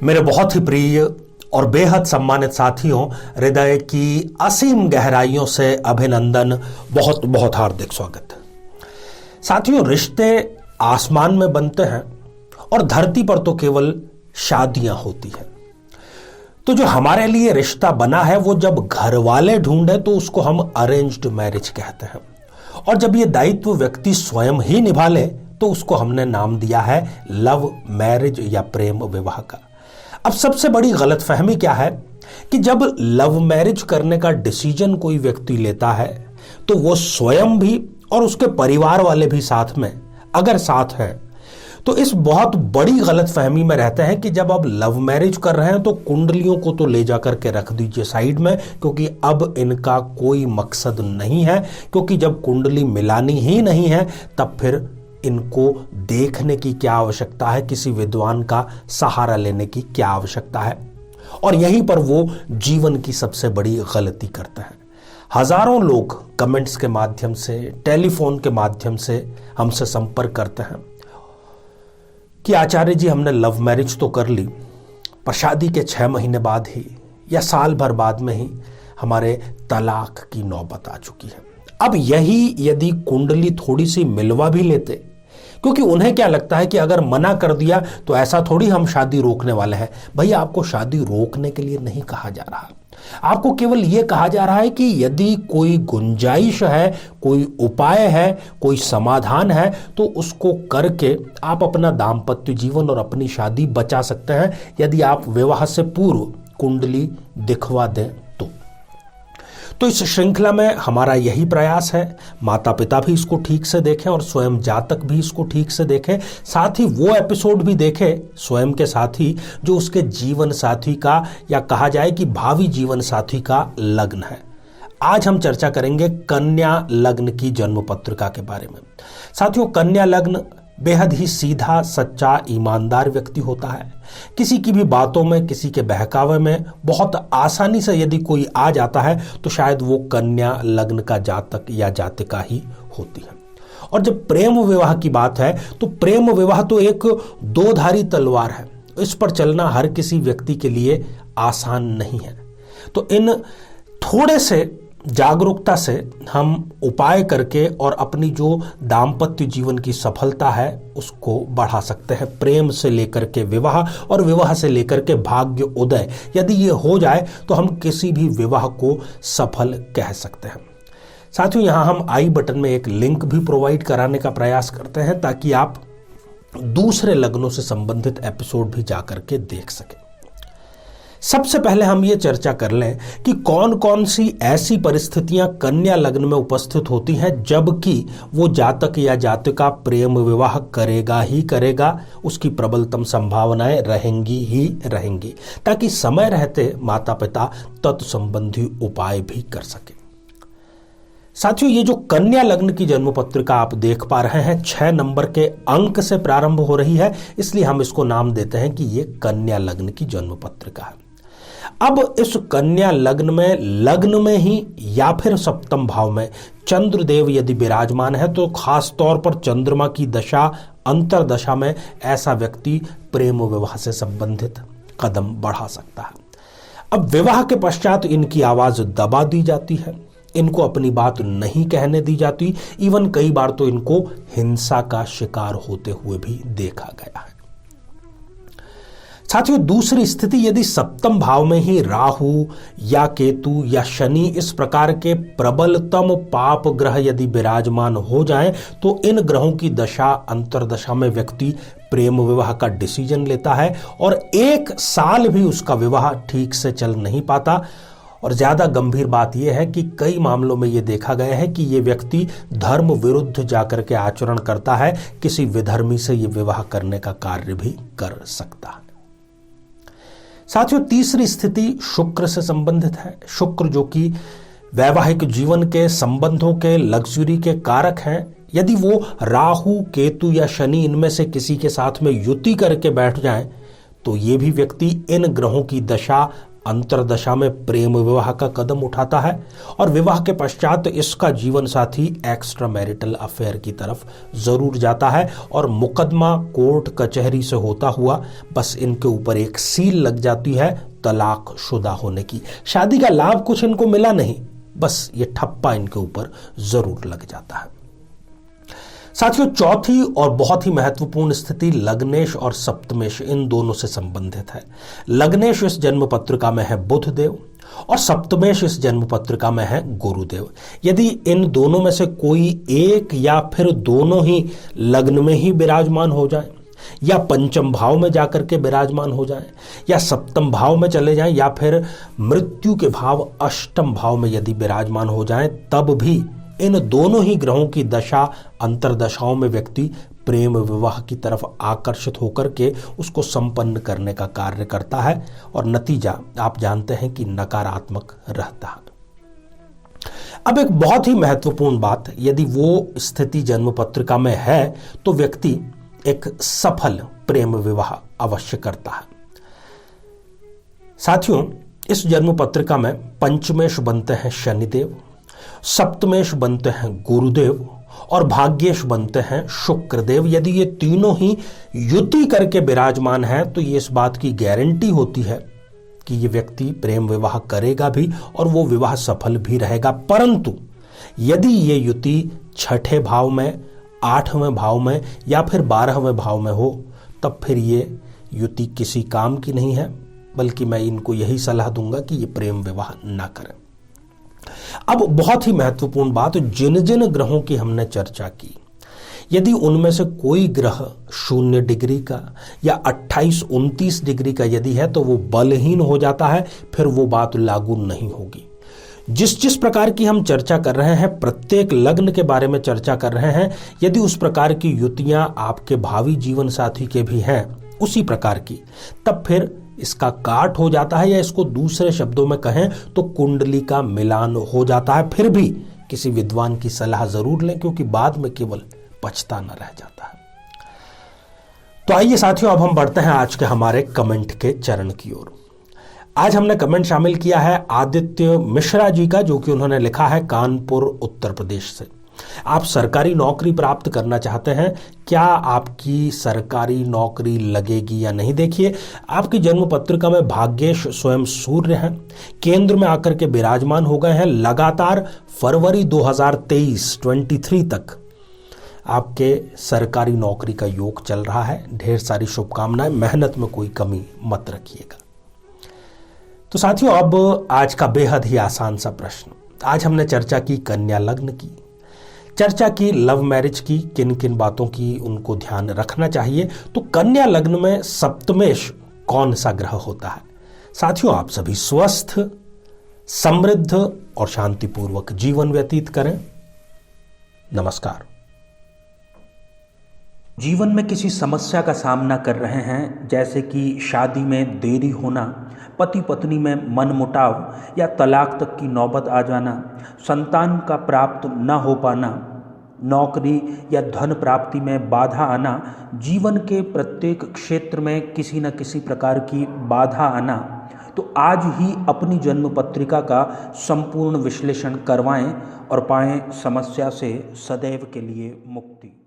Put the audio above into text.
मेरे बहुत ही प्रिय और बेहद सम्मानित साथियों, हृदय की असीम गहराइयों से अभिनंदन, बहुत बहुत हार्दिक स्वागत। साथियों, रिश्ते आसमान में बनते हैं और धरती पर तो केवल शादियां होती हैं। तो जो हमारे लिए रिश्ता बना है वो जब घर वाले ढूंढे तो उसको हम अरेंज्ड मैरिज कहते हैं, और जब ये दायित्व व्यक्ति स्वयं ही निभा ले तो उसको हमने नाम दिया है लव मैरिज या प्रेम विवाह का। अब सबसे बड़ी गलतफहमी क्या है कि जब लव मैरिज करने का डिसीजन कोई व्यक्ति लेता है तो वो स्वयं भी और उसके परिवार वाले भी साथ में अगर साथ हैं तो इस बहुत बड़ी गलतफहमी में रहते हैं कि जब आप लव मैरिज कर रहे हैं तो कुंडलियों को तो ले जाकर के रख दीजिए साइड में, क्योंकि अब इनका कोई मकसद नहीं है। क्योंकि जब कुंडली मिलानी ही नहीं है तब फिर इनको देखने की क्या आवश्यकता है, किसी विद्वान का सहारा लेने की क्या आवश्यकता है। और यहीं पर वो जीवन की सबसे बड़ी गलती करते हैं। हजारों लोग कमेंट्स के माध्यम से, टेलीफोन के माध्यम से हमसे संपर्क करते हैं कि आचार्य जी, हमने लव मैरिज तो कर ली पर शादी के 6 महीने बाद ही या साल भर बाद में ही हमारे तलाक की नौबत आ चुकी है। अब यही यदि कुंडली थोड़ी सी मिलवा भी लेते, क्योंकि उन्हें क्या लगता है कि अगर मना कर दिया तो ऐसा थोड़ी हम शादी रोकने वाले हैं। भैया, आपको शादी रोकने के लिए नहीं कहा जा रहा, आपको केवल यह कहा जा रहा है कि यदि कोई गुंजाइश है, कोई उपाय है, कोई समाधान है तो उसको करके आप अपना दाम्पत्य जीवन और अपनी शादी बचा सकते हैं, यदि आप विवाह से पूर्व कुंडली दिखवा दें तो इस श्रृंखला में हमारा यही प्रयास है। माता पिता भी इसको ठीक से देखें और स्वयं जातक भी इसको ठीक से देखें, साथ ही वो एपिसोड भी देखें स्वयं के साथी जो उसके जीवन साथी का या कहा जाए कि भावी जीवन साथी का लग्न है। आज हम चर्चा करेंगे कन्या लग्न की जन्म पत्रिका के बारे में। साथियों, कन्या लग्न बेहद ही सीधा, सच्चा, ईमानदार व्यक्ति होता है। किसी की भी बातों में, किसी के बहकावे में बहुत आसानी से यदि कोई आ जाता है तो शायद वो कन्या लग्न का जातक या जातिका ही होती है। और जब प्रेम विवाह की बात है तो प्रेम विवाह तो एक दोधारी तलवार है। इस पर चलना हर किसी व्यक्ति के लिए आसान नहीं है। तो इन थोड़े से जागरूकता से हम उपाय करके और अपनी जो दाम्पत्य जीवन की सफलता है उसको बढ़ा सकते हैं। प्रेम से लेकर के विवाह और विवाह से लेकर के भाग्य उदय, यदि ये हो जाए तो हम किसी भी विवाह को सफल कह सकते हैं। साथियों, यहाँ हम आई बटन में एक लिंक भी प्रोवाइड कराने का प्रयास करते हैं ताकि आप दूसरे लग्नों से संबंधित एपिसोड भी जाकर के देख सकें। सबसे पहले हम ये चर्चा कर लें कि कौन कौन सी ऐसी परिस्थितियां कन्या लग्न में उपस्थित होती हैं जबकि वो जातक या जातिका प्रेम विवाह करेगा ही करेगा, उसकी प्रबलतम संभावनाएं रहेंगी ही रहेंगी, ताकि समय रहते माता पिता तत्संबंधी उपाय भी कर सके। साथियों, ये जो कन्या लग्न की जन्म पत्रिका आप देख पा रहे हैं 6 नंबर के अंक से प्रारंभ हो रही है, इसलिए हम इसको नाम देते हैं कि ये कन्या लग्न की जन्म पत्रिका है। अब इस कन्या लग्न में ही या फिर सप्तम भाव में चंद्रदेव यदि विराजमान है तो खास तौर पर चंद्रमा की दशा, अंतरदशा में ऐसा व्यक्ति प्रेम विवाह से संबंधित कदम बढ़ा सकता है। अब विवाह के पश्चात इनकी आवाज दबा दी जाती है, इनको अपनी बात नहीं कहने दी जाती, इवन कई बार तो इनको हिंसा का शिकार होते हुए भी देखा गया है। साथियों, दूसरी स्थिति, यदि सप्तम भाव में ही राहु या केतु या शनि इस प्रकार के प्रबलतम पाप ग्रह यदि विराजमान हो जाएं तो इन ग्रहों की दशा, अंतरदशा में व्यक्ति प्रेम विवाह का डिसीजन लेता है और 1 साल भी उसका विवाह ठीक से चल नहीं पाता। और ज्यादा गंभीर बात यह है कि कई मामलों में यह देखा गया है कि यह व्यक्ति धर्म विरुद्ध जाकर के आचरण करता है, किसी विधर्मी से यह विवाह करने का कार्य भी कर सकता है। साथियों, तीसरी स्थिति शुक्र से संबंधित है। शुक्र जो कि वैवाहिक जीवन के, संबंधों के, लग्जरी के कारक हैं, यदि वो राहु, केतु या शनि इनमें से किसी के साथ में युति करके बैठ जाएं तो ये भी व्यक्ति इन ग्रहों की दशा, अंतर्दशा में प्रेम विवाह का कदम उठाता है और विवाह के पश्चात इसका जीवन साथी एक्स्ट्रा मैरिटल अफेयर की तरफ जरूर जाता है और मुकदमा कोर्ट कचहरी से होता हुआ बस इनके ऊपर एक सील लग जाती है तलाक शुदा होने की। शादी का लाभ कुछ इनको मिला नहीं, बस ये ठप्पा इनके ऊपर जरूर लग जाता है। साथियों, चौथी और बहुत ही महत्वपूर्ण स्थिति लग्नेश और सप्तमेश इन दोनों से संबंधित है। लग्नेश इस जन्म पत्रिका में है बुध देव और सप्तमेश इस जन्म पत्रिका में है गुरुदेव। यदि इन दोनों में से कोई एक या फिर दोनों ही लग्न में ही विराजमान हो जाए या पंचम भाव में जाकर के विराजमान हो जाए या सप्तम भाव में चले जाएं या फिर मृत्यु के भाव अष्टम भाव में यदि विराजमान हो जाएं, तब भी इन दोनों ही ग्रहों की दशा अंतर्दशाओं में व्यक्ति प्रेम विवाह की तरफ आकर्षित होकर के उसको संपन्न करने का कार्य करता है और नतीजा आप जानते हैं कि नकारात्मक रहता है। अब एक बहुत ही महत्वपूर्ण बात, यदि वो स्थिति जन्म पत्रिका में है तो व्यक्ति एक सफल प्रेम विवाह अवश्य करता है। साथियों, इस जन्म पत्रिका में पंचमेश बनते हैं शनिदेव, सप्तमेश बनते हैं गुरुदेव और भाग्येश बनते हैं शुक्रदेव। यदि ये तीनों ही युति करके विराजमान हैं तो ये इस बात की गारंटी होती है कि ये व्यक्ति प्रेम विवाह करेगा भी और वो विवाह सफल भी रहेगा। परंतु यदि ये युति छठे भाव में, आठवें भाव में या फिर 12वें भाव में हो, तब फिर ये युति किसी काम की नहीं है, बल्कि मैं इनको यही सलाह दूंगा कि ये प्रेम विवाह ना करें। अब बहुत ही महत्वपूर्ण बात, जिन जिन ग्रहों की हमने चर्चा की, यदि उनमें से कोई ग्रह 0 डिग्री का या 28-29 डिग्री का यदि है तो वो बलहीन हो जाता है, फिर वो बात लागू नहीं होगी। जिस प्रकार की हम चर्चा कर रहे हैं, प्रत्येक लग्न के बारे में चर्चा कर रहे हैं, यदि उस प्रकार की युतियां आपके भावी जीवन साथी के भी हैं उसी प्रकार की, तब फिर इसका काट हो जाता है, या इसको दूसरे शब्दों में कहें तो कुंडली का मिलान हो जाता है। फिर भी किसी विद्वान की सलाह जरूर लें, क्योंकि बाद में केवल पछताना रह जाता है। तो आइए साथियों, अब हम बढ़ते हैं आज के हमारे कमेंट के चरण की ओर। आज हमने कमेंट शामिल किया है आदित्य मिश्रा जी का, जो कि उन्होंने लिखा है कानपुर उत्तर प्रदेश से। आप सरकारी नौकरी प्राप्त करना चाहते हैं, क्या आपकी सरकारी नौकरी लगेगी या नहीं? देखिए, आपकी जन्म पत्रिका में भाग्येश स्वयं सूर्य हैं, केंद्र में आकर के विराजमान हो गए हैं। लगातार फरवरी 2023 तक आपके सरकारी नौकरी का योग चल रहा है। ढेर सारी शुभकामनाएं, मेहनत में कोई कमी मत रखिएगा। तो साथियों, अब आज का बेहद ही आसान सा प्रश्न। आज हमने चर्चा की कन्या लग्न की, चर्चा की लव मैरिज की, किन किन बातों की उनको ध्यान रखना चाहिए। तो कन्या लग्न में सप्तमेश कौन सा ग्रह होता है? साथियों, आप सभी स्वस्थ, समृद्ध और शांतिपूर्वक जीवन व्यतीत करें। नमस्कार। जीवन में किसी समस्या का सामना कर रहे हैं, जैसे कि शादी में देरी होना, पति पत्नी में मनमुटाव या तलाक तक की नौबत आ जाना, संतान का प्राप्त न हो पाना, नौकरी या धन प्राप्ति में बाधा आना, जीवन के प्रत्येक क्षेत्र में किसी न किसी प्रकार की बाधा आना, तो आज ही अपनी जन्म पत्रिका का संपूर्ण विश्लेषण करवाएं और पाएं समस्या से सदैव के लिए मुक्ति।